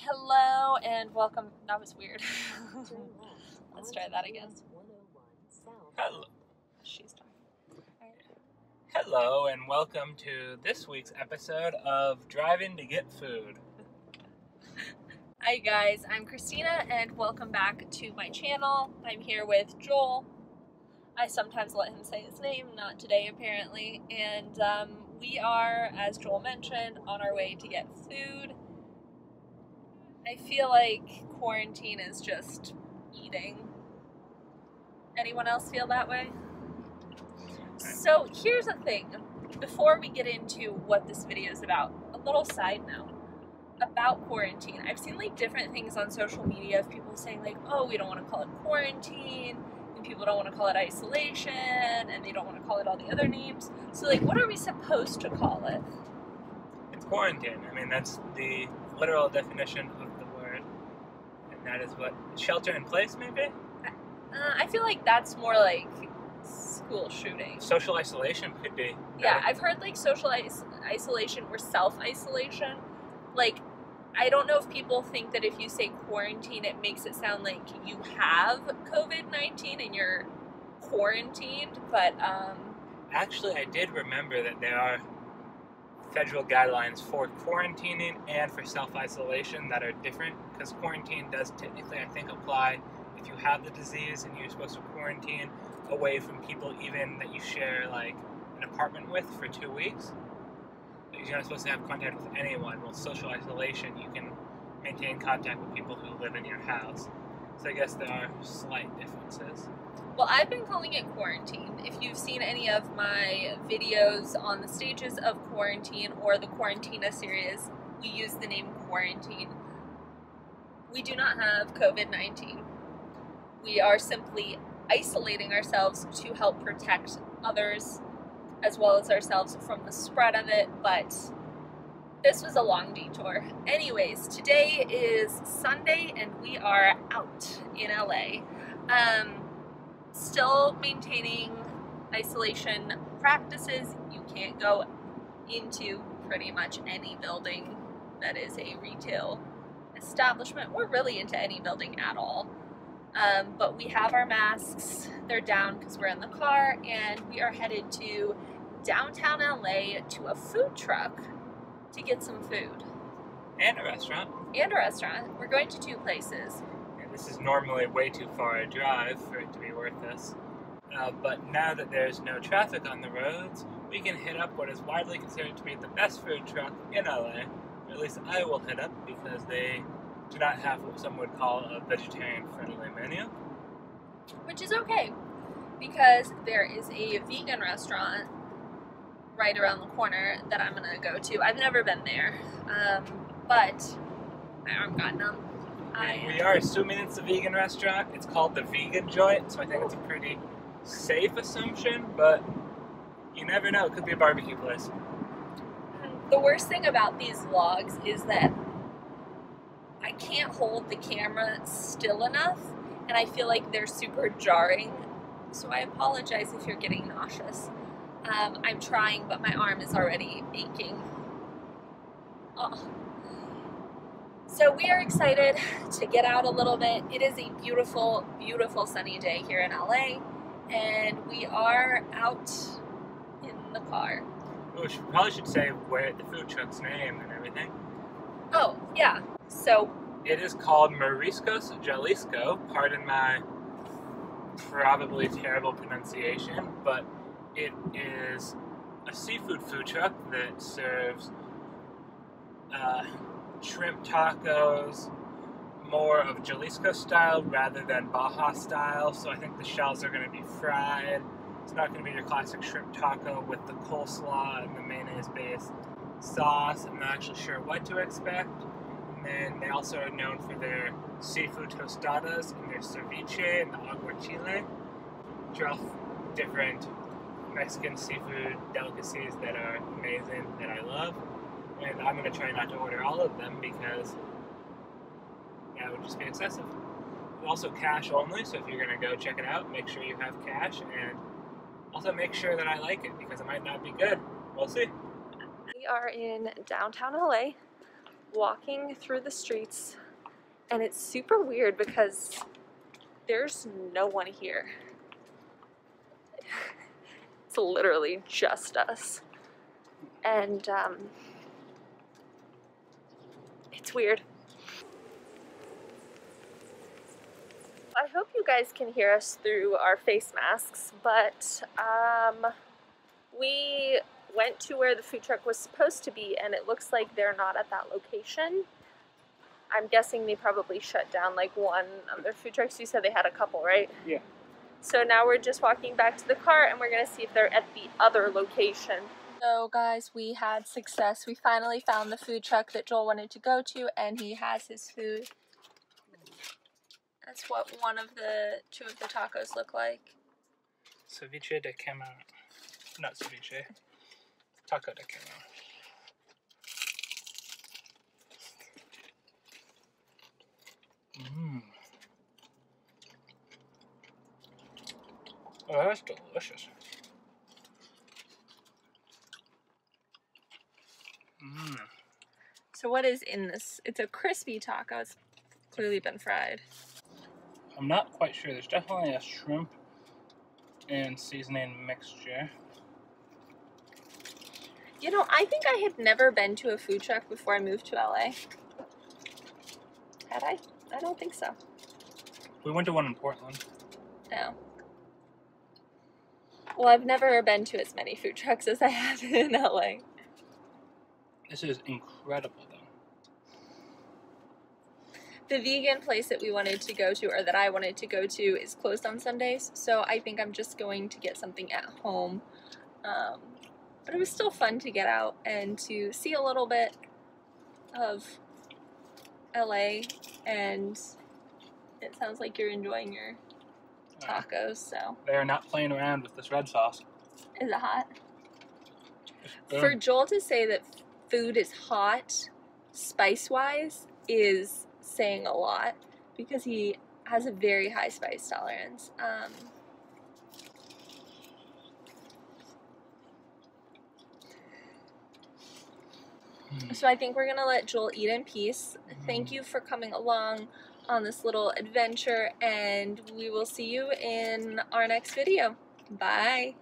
Hello and welcome. That was weird. Let's try that again. Hello. She's talking. Right. Hello and welcome to this week's episode of Driving to Get Food. Hi guys, I'm Christina and welcome back to my channel. I'm here with Joel. I sometimes let him say his name, not today apparently. And we are, as Joel mentioned, on our way to get food. I feel like quarantine is just eating. Anyone else feel that way? So here's the thing. Before we get into what this video is about, a little side note about quarantine. I've seen like different things on social media of people saying like, oh, we don't want to call it quarantine, and people don't want to call it isolation, and they don't want to call it all the other names. So like, what are we supposed to call it? It's quarantine. I mean, that's the literal definition of the word. And that is what? Shelter in place, maybe? I feel like that's more like school shooting. Social isolation could be. Yeah, I've heard like social isolation or self-isolation. Like, I don't know if people think that if you say quarantine, it makes it sound like you have COVID-19 and you're quarantined, but Actually, I did remember that there are federal guidelines for quarantining and for self-isolation that are different, because quarantine does technically, I think, apply if you have the disease and you're supposed to quarantine away from people even that you share like an apartment with for 2 weeks. You're not supposed to have contact with anyone. Well, social isolation, you can maintain contact with people who live in your house. So I guess there are slight differences. well, I've been calling it quarantine. If you've seen any of my videos on the stages of quarantine or the Quarantina series, we use the name quarantine. We do not have COVID-19. We are simply isolating ourselves to help protect others as well as ourselves from the spread of it, but this was a long detour. Anyways, today is Sunday and we are out in LA. Still maintaining isolation practices. You can't go into pretty much any building that is a retail establishment or really into any building at all. But we have our masks. They're down because we're in the car, and we are headed to downtown LA to a food truck to get some food. And a restaurant. We're going to 2 places. And this is normally way too far a drive for it to be worth this. But now that there's no traffic on the roads, we can hit up what is widely considered to be the best food truck in LA. Or at least I will hit up, because they do not have what some would call a vegetarian-friendly menu. Which is okay, because there is a vegan restaurant right around the corner that I'm gonna go to. I've never been there, but my arm got numb. We are assuming it's a vegan restaurant. It's called the Vegan Joint, so I think it's a pretty safe assumption, but you never know. It could be a barbecue place. The worst thing about these vlogs is that I can't hold the camera still enough, and I feel like they're super jarring, so I apologize if you're getting nauseous. I'm trying, but my arm is already aching. Oh. So we are excited to get out a little bit. It is a beautiful, beautiful sunny day here in LA, and we are out in the car. We probably should say where the food truck's name and everything. Oh, yeah. So it is called Mariscos Jalisco. Pardon my probably terrible pronunciation, but it is a seafood food truck that serves shrimp tacos, more of Jalisco style rather than Baja style. So I think the shells are going to be fried. It's not going to be your classic shrimp taco with the coleslaw and the mayonnaise-based sauce. I'm not actually sure what to expect. And then they also are known for their seafood tostadas and their ceviche and the aguachile, which are all different Mexican seafood delicacies that are amazing, that I love. And I'm going to try not to order all of them because that would just be excessive. Also cash only, so if you're going to go check it out, make sure you have cash, and also make sure that I like it, because it might not be good. We'll see. We are in downtown LA. walking through the streets, and it's super weird because there's no one here. It's literally just us. And it's weird. I hope you guys can hear us through our face masks, but we went to where the food truck was supposed to be, and it looks like they're not at that location. I'm guessing they probably shut down like one of their food trucks. You said they had a couple, right? Yeah. So now we're just walking back to the car, and we're gonna see if they're at the other location. So guys, we had success. We finally found the food truck that Joel wanted to go to, and he has his food. That's what two of the tacos look like. Ceviche de cama. Not ceviche. Taco de cama. Mmm. Oh, that's delicious. Mmm. So what is in this? It's a crispy taco. It's clearly been fried. I'm not quite sure. There's definitely a shrimp and seasoning mixture. You know, I think I had never been to a food truck before I moved to LA. Had I? I don't think so. We went to one in Portland. No. Well, I've never been to as many food trucks as I have in LA. This is incredible, though. The vegan place that we wanted to go to, or that I wanted to go to, is closed on Sundays, so I think I'm just going to get something at home. But it was still fun to get out and to see a little bit of LA, and it sounds like you're enjoying your tacos, so. They are not playing around with this red sauce. Is it hot? For Joel to say that food is hot, spice-wise, is saying a lot, because he has a very high spice tolerance. So I think we're gonna let Joel eat in peace. Thank you for coming along on this little adventure, and we will see you in our next video. Bye.